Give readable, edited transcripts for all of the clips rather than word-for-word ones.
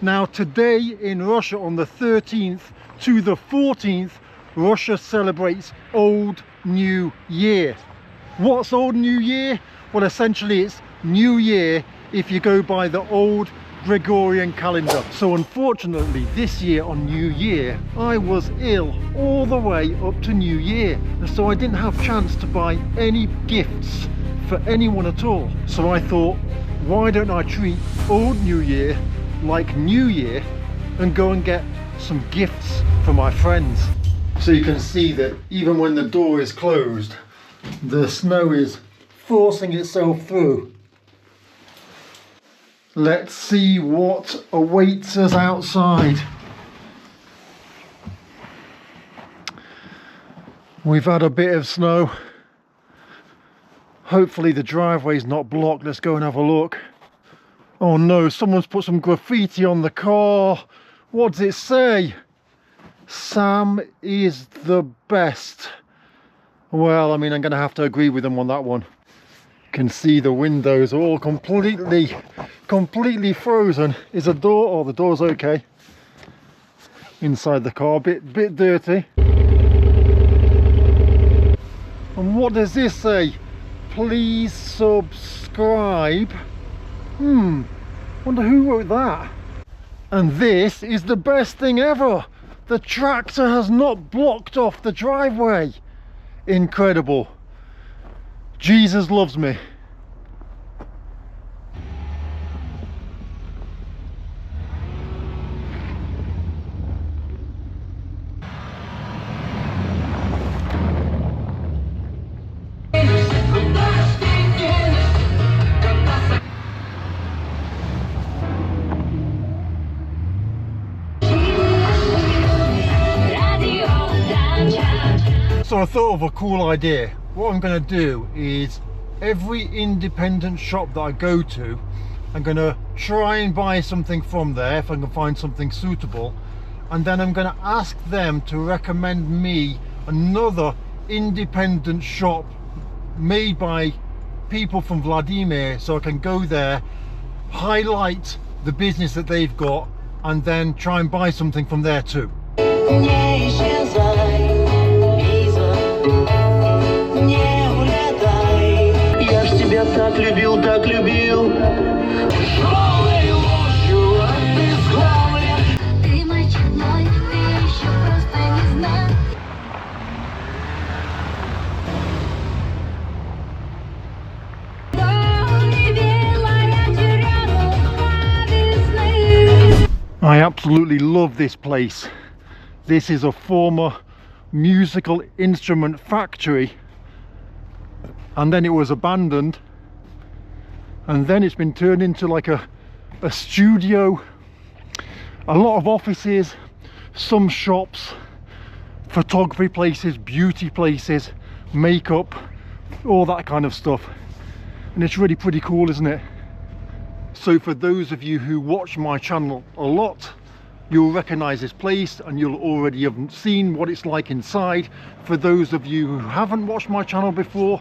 Now today in Russia, on the 13th to the 14th, Russia celebrates Old New Year. What's Old New Year? Well, essentially it's New Year if you go by the old Gregorian calendar. So unfortunately this year on New Year I was ill all the way up to New Year, and so I didn't have chance to buy any gifts for anyone at all. So I thought, why don't I treat Old New Year like New Year and go and get some gifts for my friends. So you can see that even when the door is closed, the snow is forcing itself through. Let's see what awaits us outside. We've had a bit of snow. Hopefully the driveway's not blocked. Let's go and have a look. Oh no, someone's put some graffiti on the car. What does it say? Sam is the best. Well, I mean, I'm gonna have to agree with them on that one. You can see the windows are all completely frozen. Is the door? Oh, the door's okay. Inside the car, bit dirty. And what does this say? Please subscribe. Wonder who wrote that. And this is the best thing ever. The tractor has not blocked off the driveway. Incredible. Jesus loves me. So I thought of a cool idea. What I'm going to do is every independent shop that I go to, I'm going to try and buy something from there if I can find something suitable, and then I'm going to ask them to recommend me another independent shop made by people from Vladimir, so I can go there, highlight the business that they've got, and then try and buy something from there too. Так любил, так любил. Ты мой чудной, ты еще просто не знал. I absolutely love this place. This is a former musical instrument factory, and then it was abandoned, and then it's been turned into like a studio, a lot of offices, some shops, photography places, beauty places, makeup, all that kind of stuff. And it's really pretty cool, isn't it? So for those of you who watch my channel a lot, you'll recognize this place and you'll already have seen what it's like inside. For those of you who haven't watched my channel before,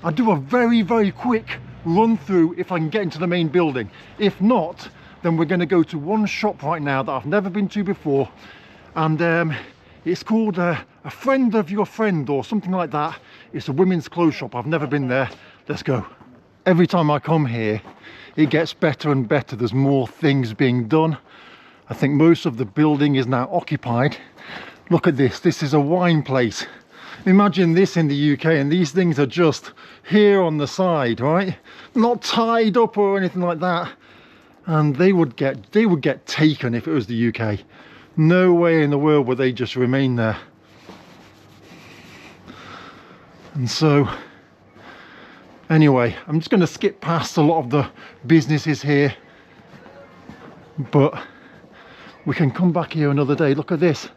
I'll do a very quick run through if I can get into the main building. If not, then we're going to go to one shop right now that I've never been to before, and it's called a friend of your friend or something like that. It's a women's clothes shop. I've never been there. Let's go. Every time I come here it gets better and better. There's more things being done. I think most of the building is now occupied. Look at this. This is a wine place. Imagine this in the UK, and these things are just here on the side, right? Not tied up or anything like that. And they would get taken if it was the UK. No way in the world would they just remain there. And so anyway, I'm just going to skip past a lot of the businesses here, but we can come back here another day. Look at this.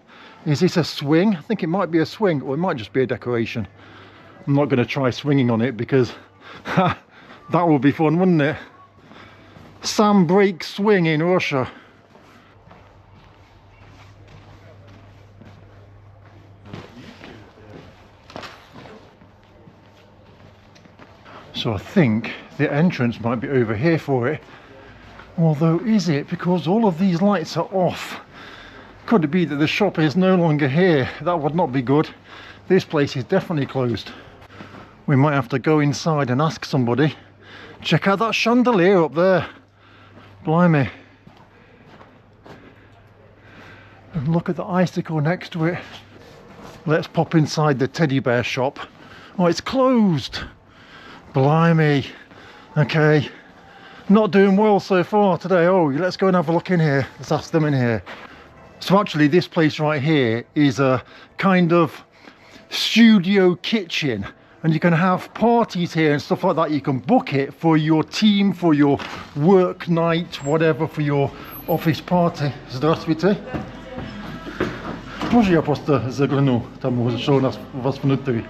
Is this a swing? I think it might be a swing, or it might just be a decoration. I'm not going to try swinging on it because that would be fun, wouldn't it? Sam breaks swing in Russia. So I think the entrance might be over here for it. Although, is it? Because all of these lights are off. Could it be that the shop is no longer here? That would not be good. This place is definitely closed. We might have to go inside and ask somebody. Check out that chandelier up there. Blimey. And look at the icicle next to it. Let's pop inside the teddy bear shop. Oh, it's closed. Blimey. Okay. Not doing well so far today. Oh, let's go and have a look in here. Let's ask them in here. So actually this place right here is a kind of studio kitchen, and you can have parties here and stuff like that. You can book it for your team, for your work night, whatever, for your office party. Здравствуйте. Może ja просто загляну, там что у нас у вас внутри.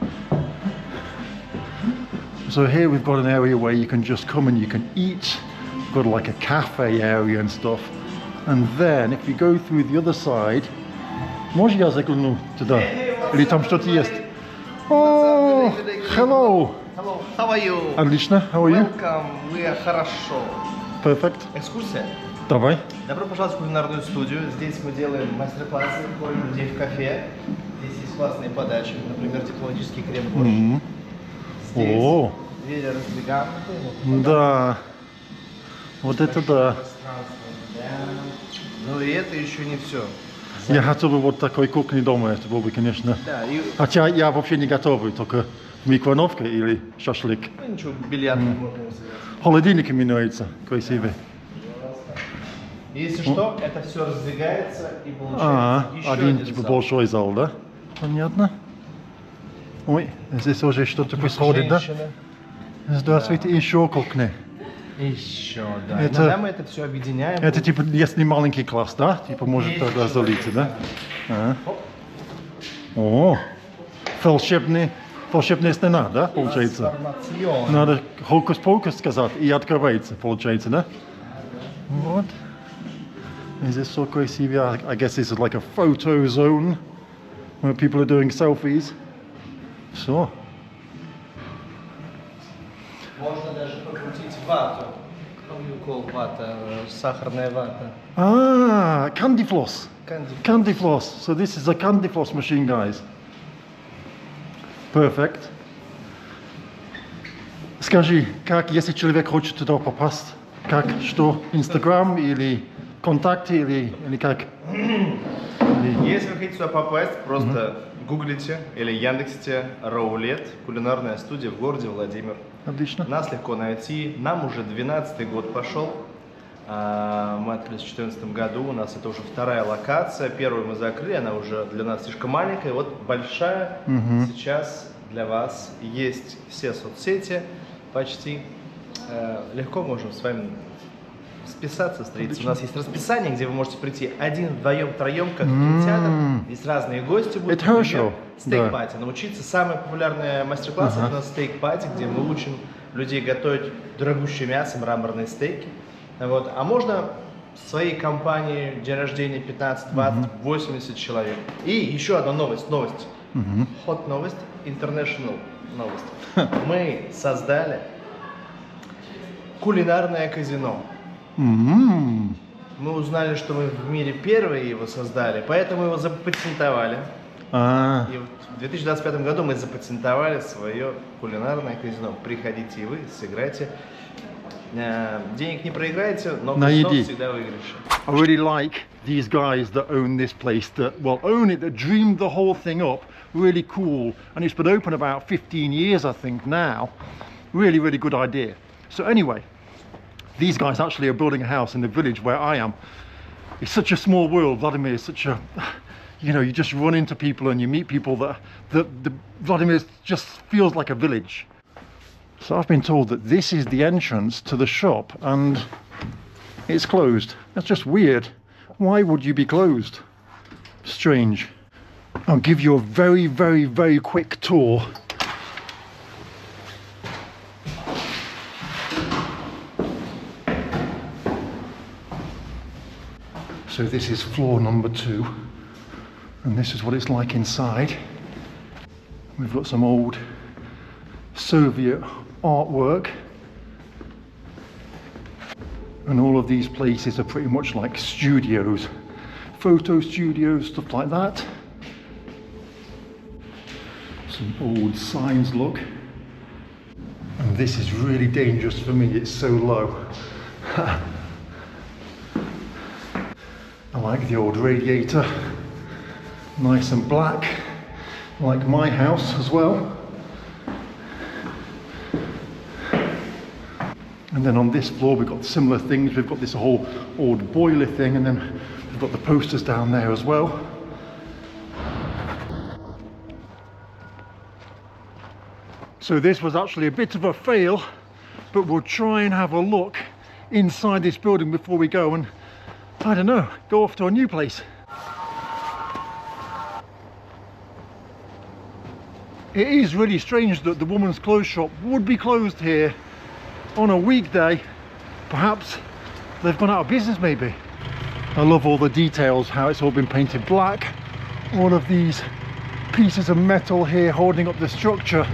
So here we've got an area where you can just come and you can eat. We've got like a cafe area and stuff. And then if you go through the other side, może я загляну туда? Или там что-то есть? Oh, hello. Hello, how are you? Отлично, how are you? Welcome, we are хорошо. Perfect. Экскурсия. Давай. Добро пожаловать в кулинарную студию. Здесь мы делаем мастер-классы, ходим людей в кафе. Здесь есть классные подачи, например, технологический крем-борщ. Здесь О, двери раздвигаемые. да. Вот это да. Ну и это еще не все. Я хотел бы вот такой кухни дома, это было бы, конечно. Да, и Хотя я вообще не готовый, только микроволновка или шашлык. ну, ничего, бильярдный можно сделать. Холодильник мне нравится, красивый. Если что, это все раздвигается и получается еще один один типа зал. большой зал, да? Понятно. Ой, здесь уже что-то происходит, да? Женщина. Здравствуйте, еще кухня. Еще, да. Это- Иногда мы это все объединяем. Это типа, если маленький класс, да? Типа может Есть тогда человек, залиться, да? А. О, волшебная стена, да, получается? Трансформацион. Надо хокус-покус сказать, и открывается, получается, да? Вот. И здесь все красиво. I guess this is like a photo zone where people are doing selfies. Все. Можно даже покрутить вату. How you call вата? Сахарная вата. Ah, candy floss. Candy. Candy floss. So this is a candy floss machine, guys. Perfect. Скажи, как, если человек хочет туда попасть, как, что, Инстаграм или ВКонтакте или как? Если вы хотите сюда попасть, просто гуглите или яндексите Роулет, кулинарная студия в городе Владимир. Отлично. Нас легко найти. Нам уже 12-й год пошел. Мы открылись в 2014 году. У нас это уже вторая локация. Первую мы закрыли, она уже для нас слишком маленькая. Вот большая сейчас для вас. Есть все соцсети почти. Легко можем с вами списаться, встретиться. У нас есть расписание, где вы можете прийти один, вдвоем, втроем, как в кинотеатр. Здесь разные гости будут. Это хорошо. Стейк-пати. Научиться. Самый популярный мастер-класс это у нас стейк-пати, где мы учим людей готовить дорогущее мясо, мраморные стейки. Вот. А можно в своей компании день рождения 15, 20, 80 человек. И еще одна новость. Hot новость, international новость. Мы создали кулинарное казино. Мы узнали, что мы в мире первые его создали, поэтому его запатентовали. А, И в 2025 году мы запатентовали свое кулинарное казино. Приходите и вы, сыграйте. Денег не проиграете, но казино Наеди. всегда выигрыше. I really like these guys that own this place, that, well, own it, that dreamed the whole thing up. Really cool. And it's been open about 15 years, I think, now. Really, really good idea. So anyway, these guys actually are building a house in the village where I am. It's such a small world. Vladimir is such a, you know, you just run into people and you meet people that Vladimir just feels like a village. So I've been told that this is the entrance to the shop and it's closed. That's just weird. Why would you be closed? Strange. I'll give you a very, very, very quick tour. So this is floor number 2, and this is what it's like inside. We've got some old Soviet artwork. And all of these places are pretty much like studios, photo studios, stuff like that. Some old signs, look. And this is really dangerous for me, it's so low. I like the old radiator, nice and black, like my house as well. And then on this floor we've got similar things. We've got this whole old boiler thing, and then we've got the posters down there as well. So this was actually a bit of a fail, but we'll try and have a look inside this building before we go and, I don't know, go off to a new place. It is really strange that the woman's clothes shop would be closed here on a weekday. Perhaps they've gone out of business maybe. I love all the details, how it's all been painted black. All of these pieces of metal here holding up the structure.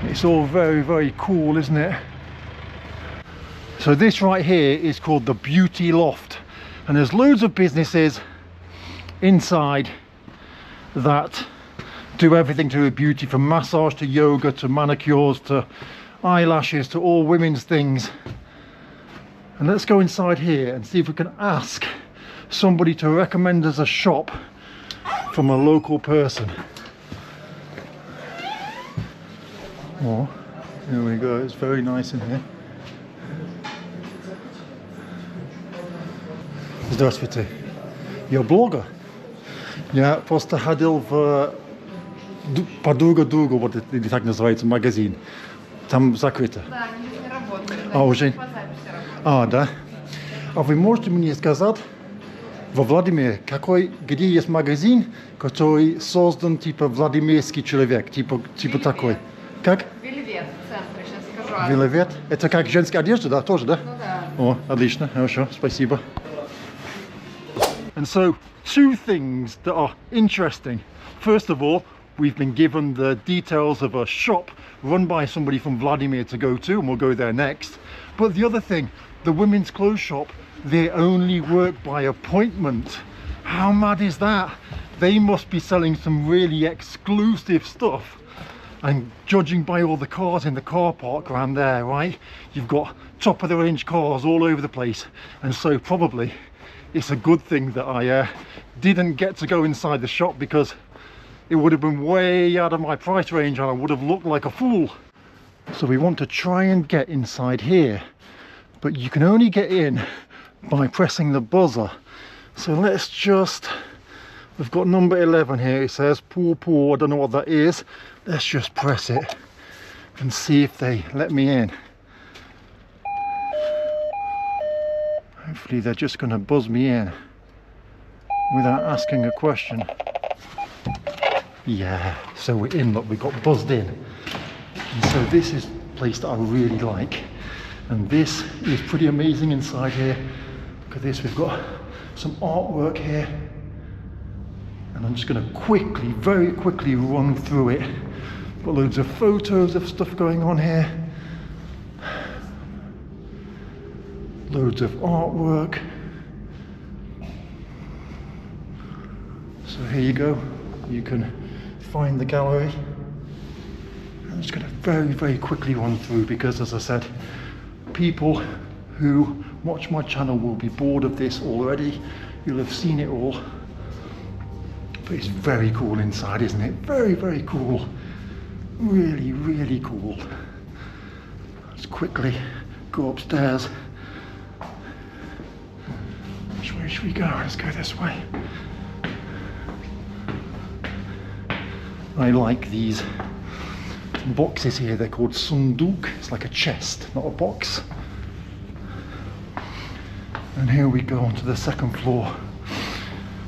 It's all very, very cool, isn't it? So this right here is called the Beauty Loft, and there's loads of businesses inside that do everything to do with beauty, from massage to yoga to manicures to eyelashes to all women's things. And let's go inside here and see if we can ask somebody to recommend us a shop from a local person. Oh, here we go, it's very nice in here. Здравствуйте. Я блогер. Я просто ходил в подруга другу, вот это так называется, магазин. Там закрыто. Да, не работает. А, уже? По записи работает. А, да. А вы можете мне сказать, во Владимире, где есть магазин, который создан типа Владимирский человек, типа такой? Как? Вельвет в центре, сейчас скажу. Вельвет? Это как женская одежда, да? Тоже, да? Ну да. О, отлично, хорошо, спасибо. And so, two things that are interesting. First of all, we've been given the details of a shop run by somebody from Vladimir to go to, and we'll go there next. But the other thing, the women's clothes shop, they only work by appointment. How mad is that? They must be selling some really exclusive stuff. And judging by all the cars in the car park around there, right? You've got top of the range cars all over the place. And so probably it's a good thing that I didn't get to go inside the shop, because it would have been way out of my price range and I would have looked like a fool. So we want to try and get inside here, but you can only get in by pressing the buzzer. So let's just, we've got number 11 here, it says pool, I don't know what that is. Let's just press it and see if they let me in. Hopefully they're just going to buzz me in without asking a question. Yeah, so we're in, look, we got buzzed in. And so this is a place that I really like. And this is pretty amazing inside here. Look at this, we've got some artwork here. And I'm just going to quickly, very quickly run through it. Got loads of photos of stuff going on here. Loads of artwork. So here you go. You can find the gallery. I'm just going to very, very quickly run through, because as I said, people who watch my channel will be bored of this already. You'll have seen it all. But it's very cool inside, isn't it? Very, very cool. Really, really cool. Let's quickly go upstairs. Which way should we go? Let's go this way. I like these boxes here. They're called sunduk. It's like a chest, not a box. And here we go onto the second floor.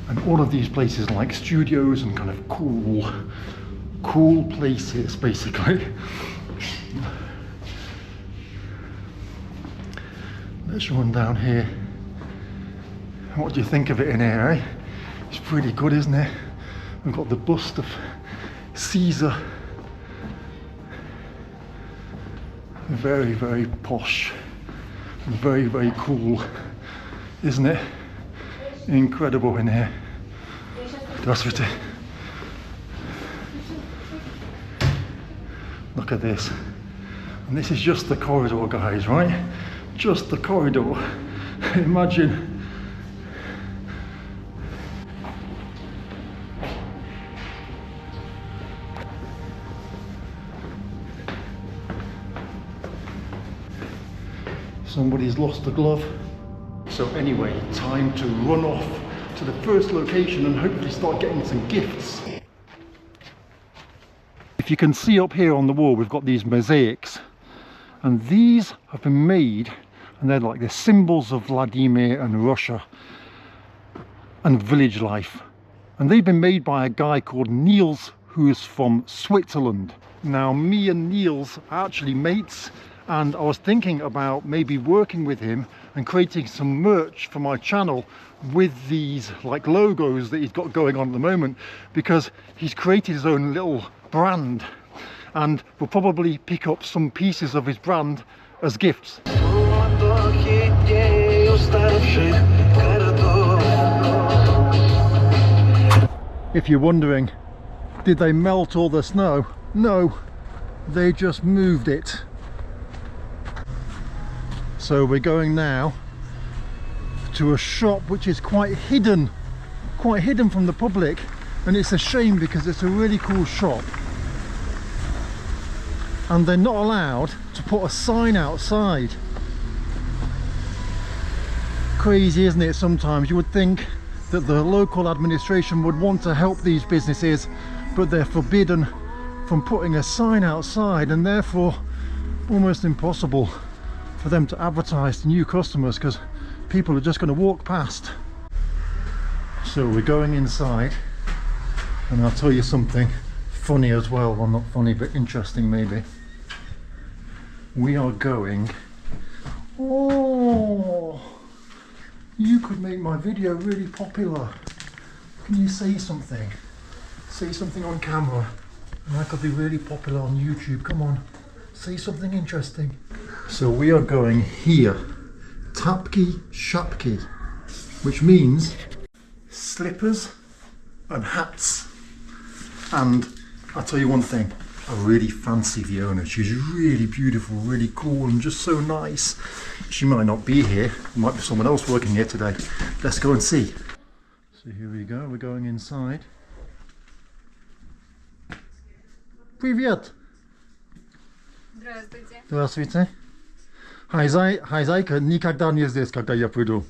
And all of these places are like studios and kind of cool places, basically. Let's run down here. What do you think of it in here, eh? It's pretty good, isn't it? We've got the bust of Caesar. Very, very posh. Very, very cool. Isn't it? Incredible in here. Здравствуйте. Look at this. And this is just the corridor, guys, right? Just the corridor. Imagine. Somebody's lost a glove. So anyway, time to run off to the first location and hopefully start getting some gifts. If you can see up here on the wall, we've got these mosaics, and these have been made, and they're like the symbols of Vladimir and Russia and village life. And they've been made by a guy called Niels, who's from Switzerland. Now, me and Niels are actually mates, and I was thinking about maybe working with him and creating some merch for my channel with these like logos that he's got going on at the moment, because he's created his own little brand, and we'll probably pick up some pieces of his brand as gifts. If you're wondering, did they melt all the snow? No, they just moved it. So we're going now to a shop which is quite hidden from the public, and it's a shame because it's a really cool shop and they're not allowed to put a sign outside. Crazy, isn't it? Sometimes you would think that the local administration would want to help these businesses, but they're forbidden from putting a sign outside, and therefore almost impossible for them to advertise to new customers because people are just going to walk past. So we're going inside, and I'll tell you something funny as well. Well, not funny, but interesting maybe. We are going... Oh, you could make my video really popular. Can you say something? Say something on camera, and I could be really popular on YouTube. Come on, say something interesting. So we are going here, Tapki Shapki, which means slippers and hats. And I'll tell you one thing, I really fancy the owner. She's really beautiful, really cool, and just so nice. She might not be here, there might be someone else working here today. Let's go and see. So here we go, we're going inside. Привет! Здравствуйте. Здравствуйте. Хозяйка никогда не здесь, когда я приду.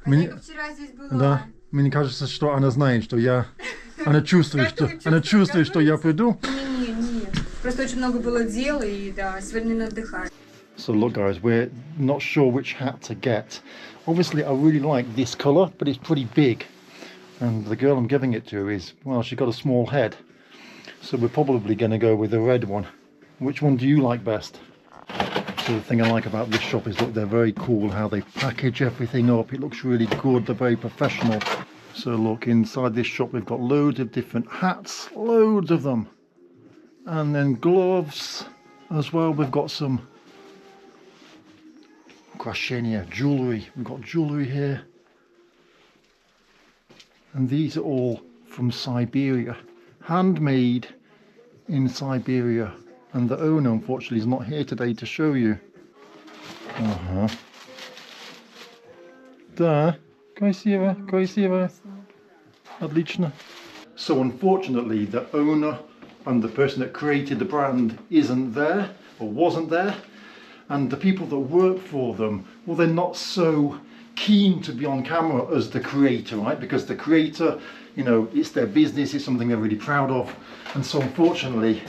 Хозяйка вчера здесь была. Да, мне кажется, что она знает, что я... Она чувствует, что я приду. Не. Просто очень много было дел, и да, сегодня на отдыхать. So look guys, we're not sure which hat to get. Obviously I really like this colour, but it's pretty big. And the girl I'm giving it to is, well, she's got a small head. So we're probably going to go with the red one. Which one do you like best? So the thing I like about this shop is, look, they're very cool how they package everything up. It looks really good, they're very professional. So look, inside this shop we've got loads of different hats, loads of them. And then gloves as well. We've got some украшения, jewellery. We've got jewellery here. And these are all from Siberia. Handmade in Siberia. And the owner unfortunately is not here today to show you. Да, красиво, красиво. Отлично. So unfortunately the owner and the person that created the brand isn't there, or wasn't there, and the people that work for them, well, they're not so keen to be on camera as the creator, right? Because the creator, you know, it's their business, it's something they're really proud of. And so unfortunately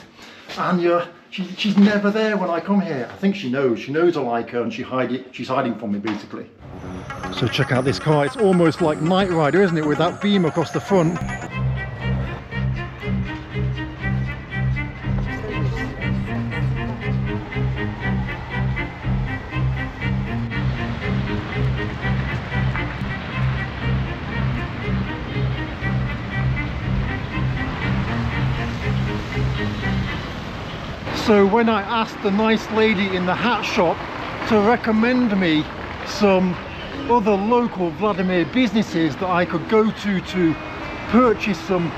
Anya, she's never there when I come here. I think she knows I like her, and she's hiding from me basically. So check out this car, it's almost like Knight Rider, isn't it, with that beam across the front. So when I asked the nice lady in the hat shop to recommend me some other local Vladimir businesses that I could go to purchase some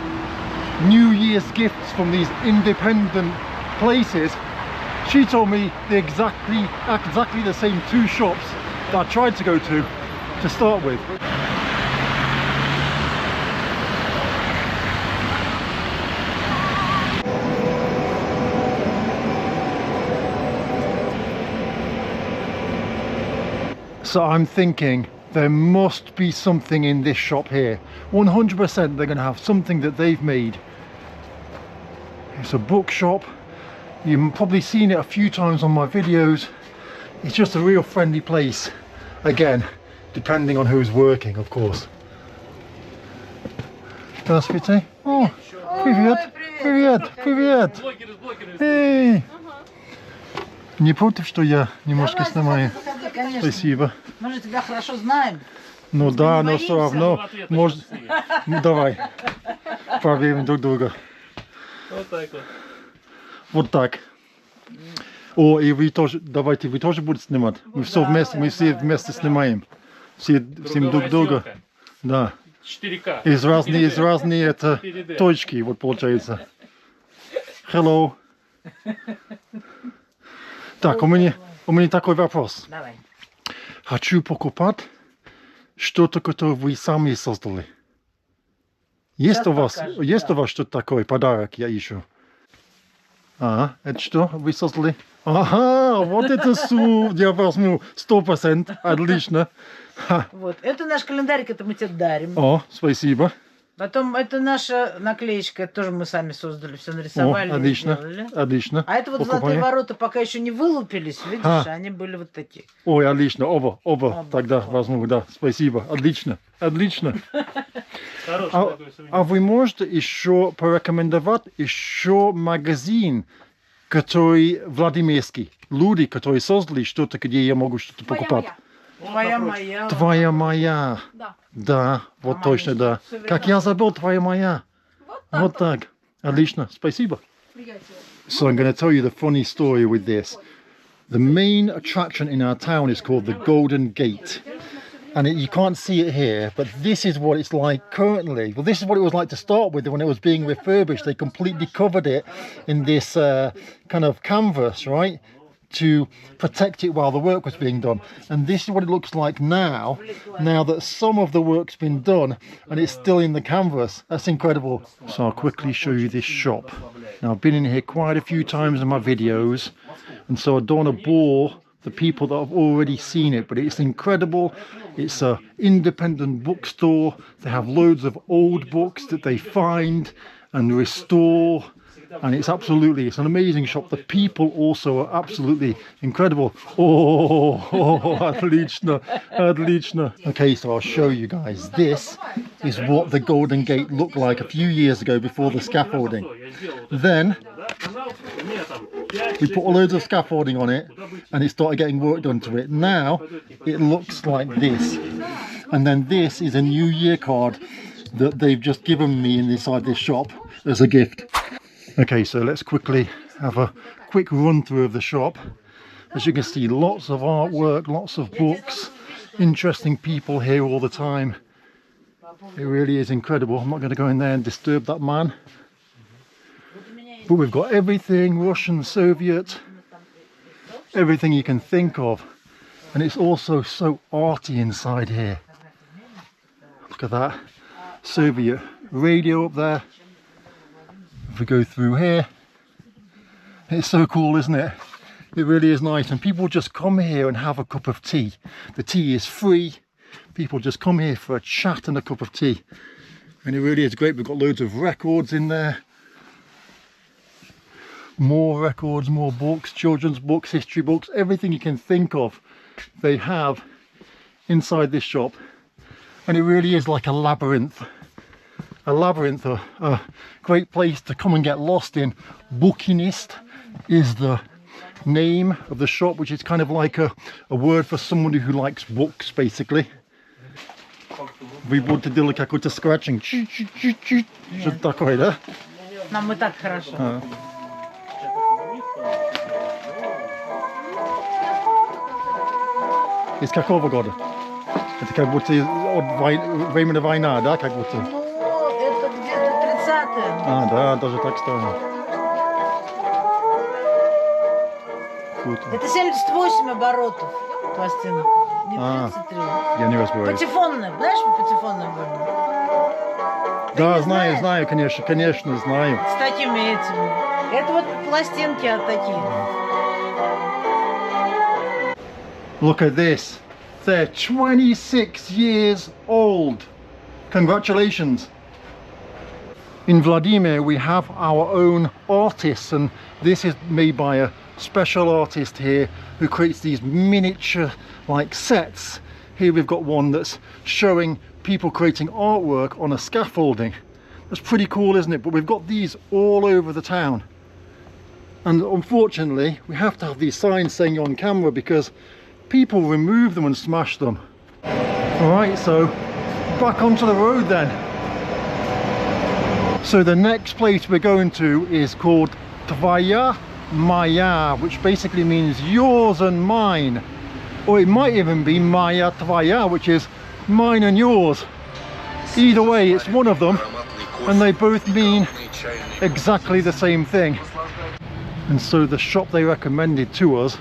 New Year's gifts from these independent places, she told me exactly the same two shops that I tried to go to start with. So I'm thinking there must be something in this shop here. 100% they're going to have something that they've made. It's a bookshop. You've probably seen it a few times on my videos. It's just a real friendly place. Again, depending on who's working, of course. Здравствуйте. О, привет, привет, привет. Эй. Не против, что я немножко снимаю? Спасибо. Мы же тебя хорошо знаем. Ну да, но все равно. Может... Ну давай. Проверим друг друга. Вот так вот. Вот так. О, и вы тоже, давайте, вы тоже будете снимать. Мы все вместе, мы все вместе снимаем. Все друг друга. Да. 4К. Из разные это точки, вот получается. Hello. Так, у меня такой вопрос. Давай. Хочу покупать что-то, которое вы сами создали. Есть у вас что-то такое, подарок я ищу? Ага, это что вы создали? Ага, вот это я возьму 100%, отлично. Ха. Вот, это наш календарик, это мы тебе дарим. О, спасибо. Потом это наша наклеечка, это тоже мы сами создали, все нарисовали. О, отлично, сделали. отлично. А это вот Покупаем. золотые ворота пока еще не вылупились, видишь, они были вот такие. Ой, отлично, оба тогда возьму, да, спасибо, отлично, отлично. Хороший такой сувенир. А вы можете еще порекомендовать еще магазин, который Владимирский, люди, которые создали что-то, где я могу что-то покупать? Твоя моя. Твоя моя. Да. Да, вот точно, да. всё время. Как я забыл, твоя моя. Вот так. Отлично, спасибо. So I'm going to tell you the funny story with this. The main attraction in our town is called the Golden Gate. And you can't see it here, but this is what it's like currently. Well, this is what it was like to start with when it was being refurbished. They completely covered it in this kind of canvas, right? To protect it while the work was being done. And this is what it looks like now that some of the work's been done and it's still in the canvas. That's incredible. So I'll quickly show you this shop. Now I've been in here quite a few times in my videos, and so I don't want to bore the people that have already seen it, but it's incredible. It's an independent bookstore. They have loads of old books that they find and restore. And it's an amazing shop. The people also are absolutely incredible. Oh, отлично, отлично. Okay, so I'll show you guys. This is what the Golden Gate looked like a few years ago before the scaffolding. Then we put loads of scaffolding on it and it started getting work done to it. Now it looks like this. And then this is a New Year card that they've just given me inside this shop as a gift. Okay, so let's quickly have a quick run through of the shop. As you can see, lots of artwork, lots of books, interesting people here all the time. It really is incredible. I'm not going to go in there and disturb that man. But we've got everything, Russian, Soviet, everything you can think of. And it's also so arty inside here. Look at that. Soviet radio up there. If we go through here, it's so cool, isn't it? It really is nice, and people just come here and have a cup of tea. The tea is free. People just come here for a chat and a cup of tea, and it really is great. We've got loads of records in there, more records, more books, children's books, history books, everything you can think of they have inside this shop. And it really is like a labyrinth. A great place to come and get lost in. Bookinist is the name of the shop, which is kind of like a word for somebody who likes books, basically. Вы будете делать какой-то scratching. Что такое, да? Нам и так хорошо. Из какого года? Это как будто времени война, да, как будто? Ну, это где-то 30-е. А, да, даже так старо. Круто. Это 78 оборотов пластинок. Не А. 33. Я не разбираюсь. Патефонная. Знаешь, патефонная были? Да, не знаю, знаешь? знаю, конечно, знаю. С такими этими. Это вот пластинки от таких. Look at this. They're 26 years old. Congratulations. In Vladimir we have our own artists, and this is made by a special artist here who creates these miniature like sets. Here we've got one that's showing people creating artwork on a scaffolding. That's pretty cool, isn't it? But we've got these all over the town. And unfortunately, we have to have these signs saying on camera because people remove them and smash them. Alright, so back onto the road then. So the next place we're going to is called Tvaya Maya, which basically means yours and mine. Or it might even be Maya Tvaya, which is mine and yours. Either way, it's one of them, and they both mean exactly the same thing. And so the shop they recommended to us,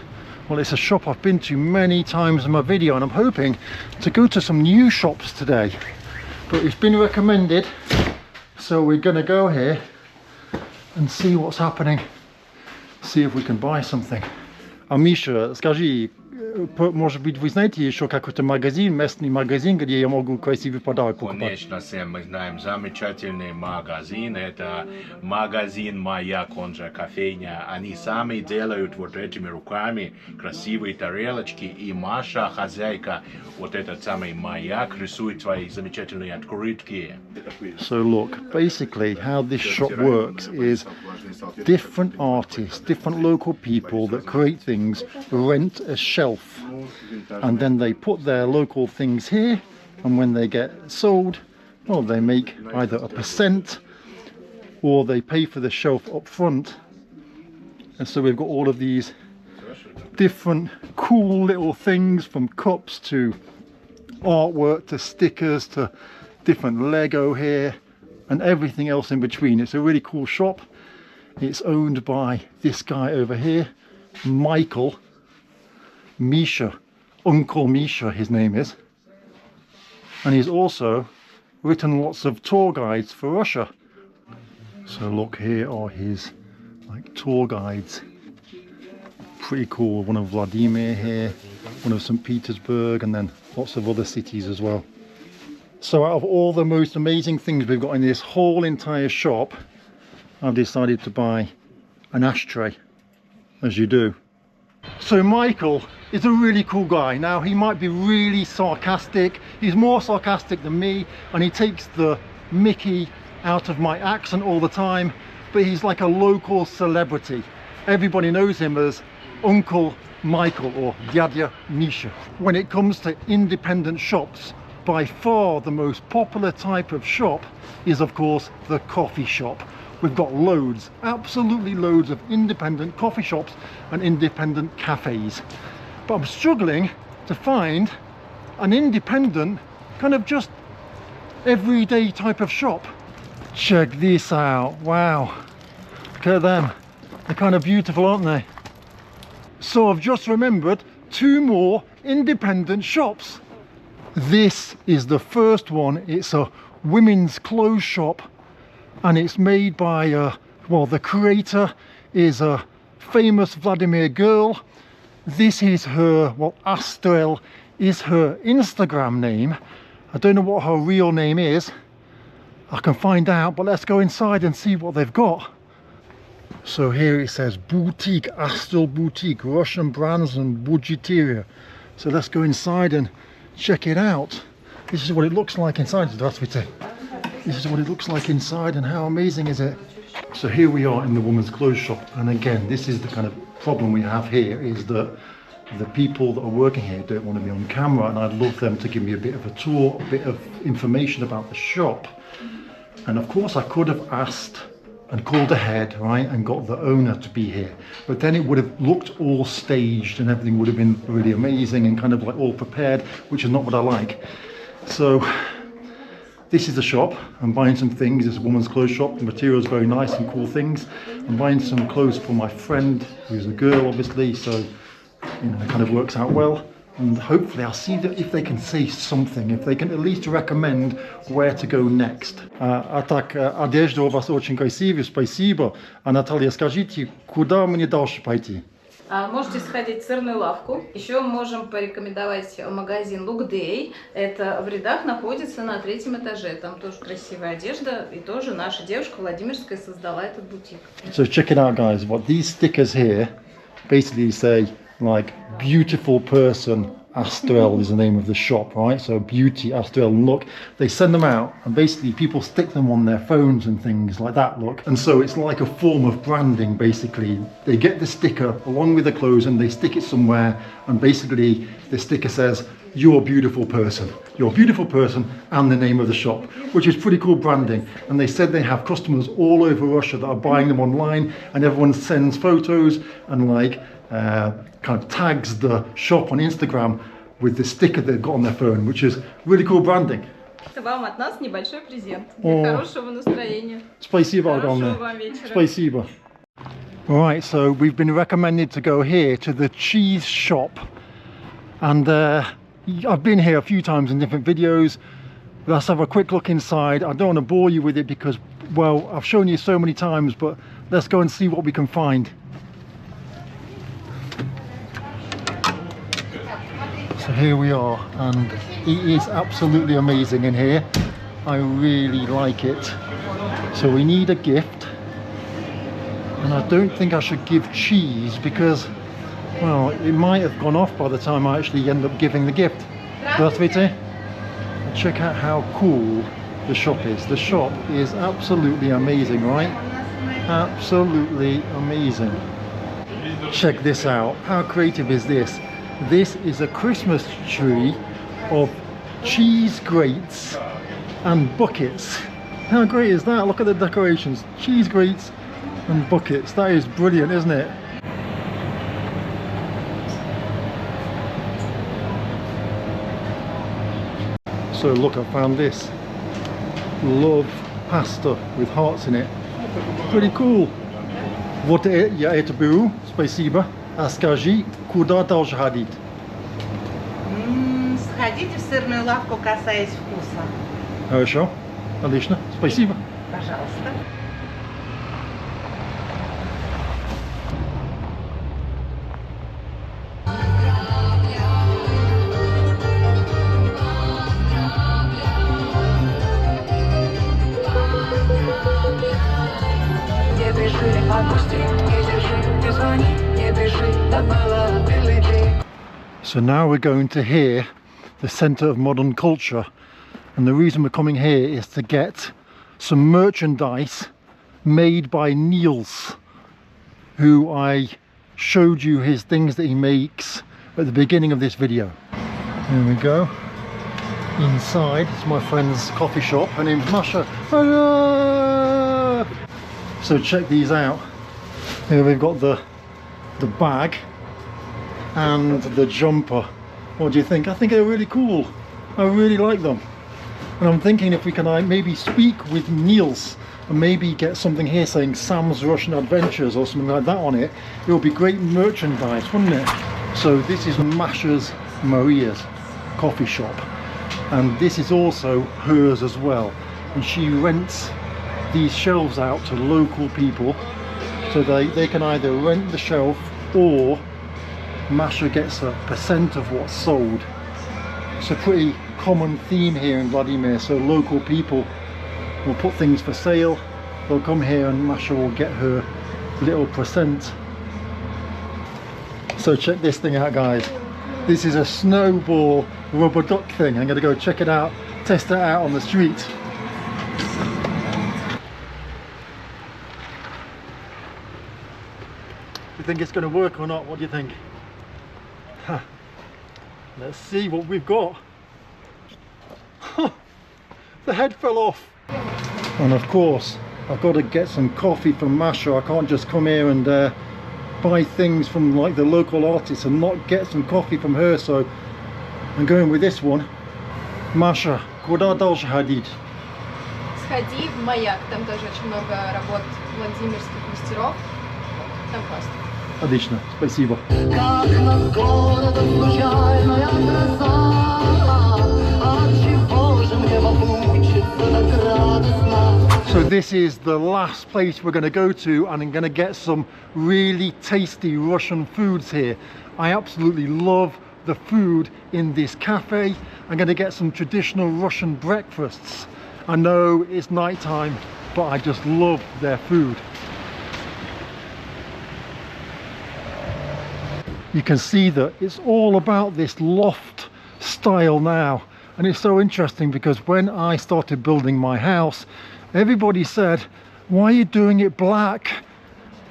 well, it's a shop I've been to many times in my video, and I'm hoping to go to some new shops today. But it's been recommended, so we're gonna go here and see what's happening. See if we can buy something. А Миша, скажи, может быть, вы знаете еще какой-то магазин, местный магазин, где я могу красивый подарок покупать? Конечно, Сэм, мы знаем замечательный магазин. Это магазин «Маяк», он же кофейня. Они сами делают вот этими руками красивые тарелочки. И Маша, хозяйка, вот этот самый «Маяк», рисует свои замечательные открытки. So look, basically how this shop works is different artists, different local people that create things, rent a shelf, and then they put their local things here, and when they get sold, well, they make either a percent or they pay for the shelf up front. And so we've got all of these different cool little things, from cups to artwork to stickers to different Lego here and everything else in between. It's a really cool shop. It's owned by this guy over here, Michael, Misha, Uncle Misha his name is, and he's also written lots of tour guides for Russia. So look, here are his like tour guides. Pretty cool. One of Vladimir here, one of St. Petersburg, and then lots of other cities as well. So out of all the most amazing things we've got in this whole entire shop, I've decided to buy an ashtray, as you do. So Michael is a really cool guy. Now, he might be really sarcastic. He's more sarcastic than me, and he takes the mickey out of my accent all the time, but he's like a local celebrity. Everybody knows him as Uncle Michael or Dядя Misha. When it comes to independent shops, by far the most popular type of shop is, of course, the coffee shop. We've got loads, absolutely loads of independent coffee shops and independent cafes. But I'm struggling to find an independent, kind of just everyday type of shop. Check this out. Wow. Look at them. They're kind of beautiful, aren't they? So I've just remembered 2 more independent shops. This is the first one. It's a women's clothes shop, and it's made by well, the creator is a famous Vladimir girl. This is her, well, Astrel is her Instagram name. I don't know what her real name is. I can find out, but let's go inside and see what they've got. So here it says boutique, Astrel boutique, Russian brands and budgeteria. So let's go inside and check it out. This is what it looks like inside. Здравствуйте. This is what it looks like inside, and how amazing is it? So here we are in the woman's clothes shop, and again, this is the kind of problem we have here, is that the people that are working here don't want to be on camera, and I'd love them to give me a bit of a tour, a bit of information about the shop. And of course I could have asked and called ahead, right, and got the owner to be here. But then it would have looked all staged and everything would have been really amazing and kind of like all prepared, which is not what I like. So this is the shop. I'm buying some things. It's a woman's clothes shop. The material is very nice and cool things. I'm buying some clothes for my friend, who's a girl, obviously, so you know, it kind of works out well. And hopefully I'll see if they can say something, if they can at least recommend where to go next. А так, одежда у вас очень красивая, спасибо. А Наталья, скажите, куда мне дальше пойти? Можете сходить в сырную лавку. Еще можем порекомендовать магазин Look Day. Это в рядах находится на 3-м этаже. Там тоже красивая одежда. И тоже наша девушка Владимирская создала этот бутик. So check it out, guys. What these stickers here basically say, like, beautiful person Astrel is the name of the shop, right? So beauty Astrel, look, they send them out and basically people stick them on their phones and things like that, look. And so it's like a form of branding, basically. They get the sticker along with the clothes and they stick it somewhere, and basically the sticker says, you're a beautiful person. You're a beautiful person, and the name of the shop, which is pretty cool branding. And they said they have customers all over Russia that are buying them online, and everyone sends photos and like kind of tags the shop on Instagram with the sticker they've got on their phone, which is really cool branding. Это вам от нас небольшой презент для хорошего настроения. Спасибо, Хорошего вам вечера. Спасибо. Right, so we've been recommended to go here to the cheese shop, and I've been here a few times in different videos. Let's have a quick look inside. I don't want to bore you with it because, well, I've shown you so many times, but let's go and see what we can find. So here we are, and it is absolutely amazing in here. I really like it. So we need a gift, and I don't think I should give cheese because, well, it might have gone off by the time I actually end up giving the gift. Здравствуйте. Check out how cool the shop is. The shop is absolutely amazing, right? Absolutely amazing. Check this out. How creative is this? This is a Christmas tree of cheese grates and buckets. How great is that? Look at the decorations. Cheese grates and buckets. That is brilliant, isn't it? So look, I found this. Love pasta with hearts in it. Pretty cool. Вот я это беру. Спасибо. А скажи, куда дальше ходить? Сходите в сырную лавку, касаясь вкуса. Хорошо. Отлично. Спасибо. Пожалуйста. So now we're going to here, the centre of modern culture, and the reason we're coming here is to get some merchandise made by Niels, who I showed you his things that he makes at the beginning of this video. Here we go. Inside it's my friend's coffee shop. Her name's Masha. So check these out. Here we've got the bag and the jumper. What do you think? I think they're really cool. I really like them. And I'm thinking if we can maybe speak with Niels and maybe get something here saying Sam's Russian Adventures or something like that on it, it would be great merchandise, wouldn't it? So this is Masha's Maria's coffee shop, and this is also hers as well, and she rents these shelves out to local people, so they can either rent the shelf or Masha gets a percent of what's sold. It's a pretty common theme here in Vladimir, so local people will put things for sale, they'll come here and Masha will get her little percent. So check this thing out, guys. This is a snowball rubber duck thing. I'm going to go check it out, test it out on the street. Do you think it's going to work or not? What do you think? Huh. Let's see what we've got. The head fell off. And of course, I've got to get some coffee from Masha. I can't just come here and buy things from like the local artists and not get some coffee from her, so I'm going with this one. Masha, куда дальше ходить? Сходи в Маяк, там тоже очень много работ владимирских мастеров. Там классно. Отлично, спасибо. Как над городом случайная гроза, отчего же мне мучиться так радостно? So this is the last place we're going to go to, and I'm going to get some really tasty Russian foods here. I absolutely love the food in this cafe. I'm going to get some traditional Russian breakfasts. I know it's night time, but I just love their food. You can see that it's all about this loft style now, and it's so interesting because when I started building my house, everybody said, why are you doing it black?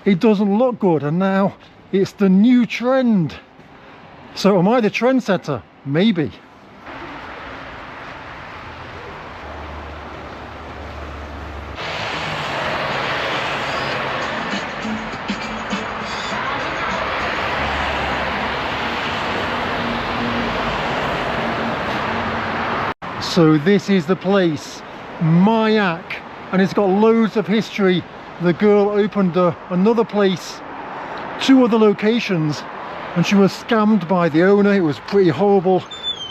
It doesn't look good. And now it's the new trend. So am I the trendsetter? Maybe. So this is the place, Mayak, and it's got loads of history. The girl opened another place, 2 other locations, and she was scammed by the owner. It was pretty horrible,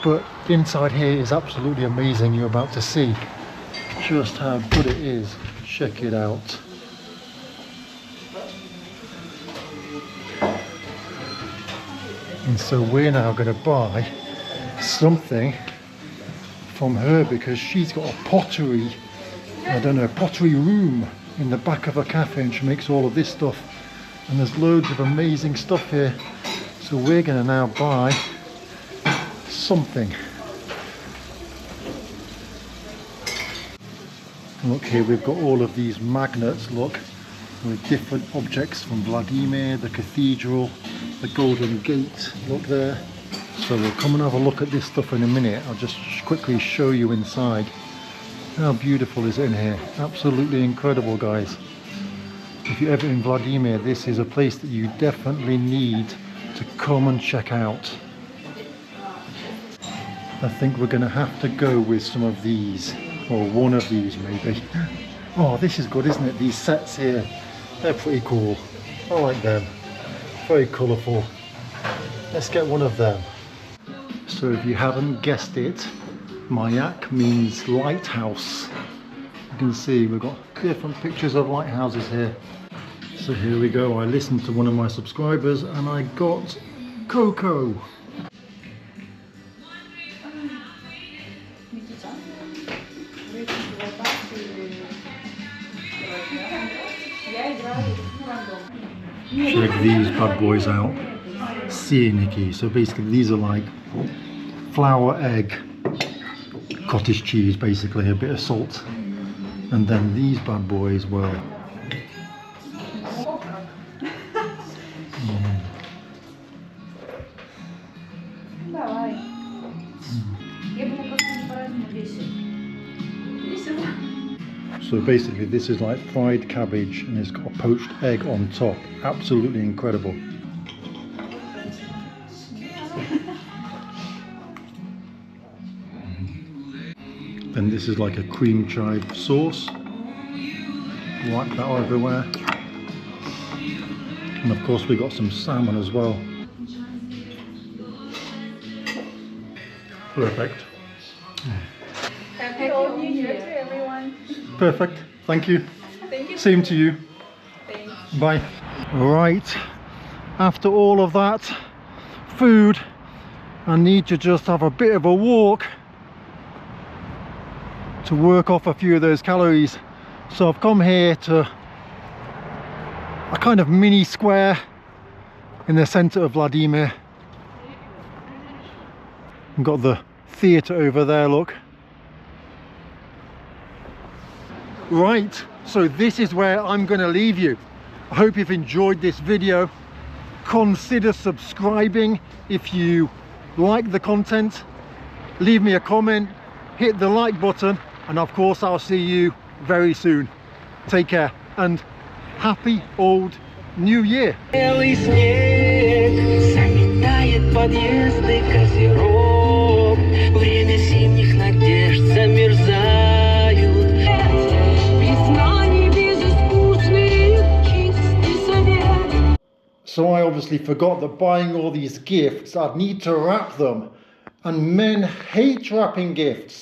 but inside here is absolutely amazing. You're about to see just how good it is. Check it out. And so we're now going to buy something from her because she's got a pottery, I don't know, pottery room in the back of a cafe, and she makes all of this stuff, and there's loads of amazing stuff here. So we're going to now buy something. Look here, we've got all of these magnets, look, with different objects from Vladimir, the cathedral, the Golden Gate, look there. So we'll come and have a look at this stuff in a minute. I'll just quickly show you inside. How beautiful is it in here? Absolutely incredible, guys. If you're ever in Vladimir, this is a place that you definitely need to come and check out. I think we're going to have to go with some of these, or one of these maybe. Oh, this is good, isn't it? These sets here, they're pretty cool. I like them. Very colourful. Let's get one of them. So if you haven't guessed it, Mayak means lighthouse. You can see we've got different pictures of lighthouses here. So here we go. I listened to one of my subscribers and I got cocoa. Check these bad boys out. Sirniki. So basically these are like flour, egg, cottage cheese, basically a bit of salt, and then these bad boys, well, so basically this is like fried cabbage and it's got a poached egg on top. Absolutely incredible. Then this is like a cream chive sauce, like that everywhere. And of course we got some salmon as well. Perfect. Happy New Year to everyone. Perfect. Thank you. Thank you. Same to you. Thanks. Bye. Right. After all of that food, I need to just have a bit of a walk to work off a few of those calories. So I've come here to a kind of mini square in the center of Vladimir. We've got the theatre over there, look. Right, so this is where I'm going to leave you. I hope you've enjoyed this video. Consider subscribing if you like the content. Leave me a comment, hit the like button, and of course I'll see you very soon. Take care and happy old new year. Белый снег заметает подъезды козерог. Время зимних надежд замерзают. Признаний безыскусных, чистый совет. So I obviously forgot that buying all these gifts, I'd need to wrap them. And men hate wrapping gifts.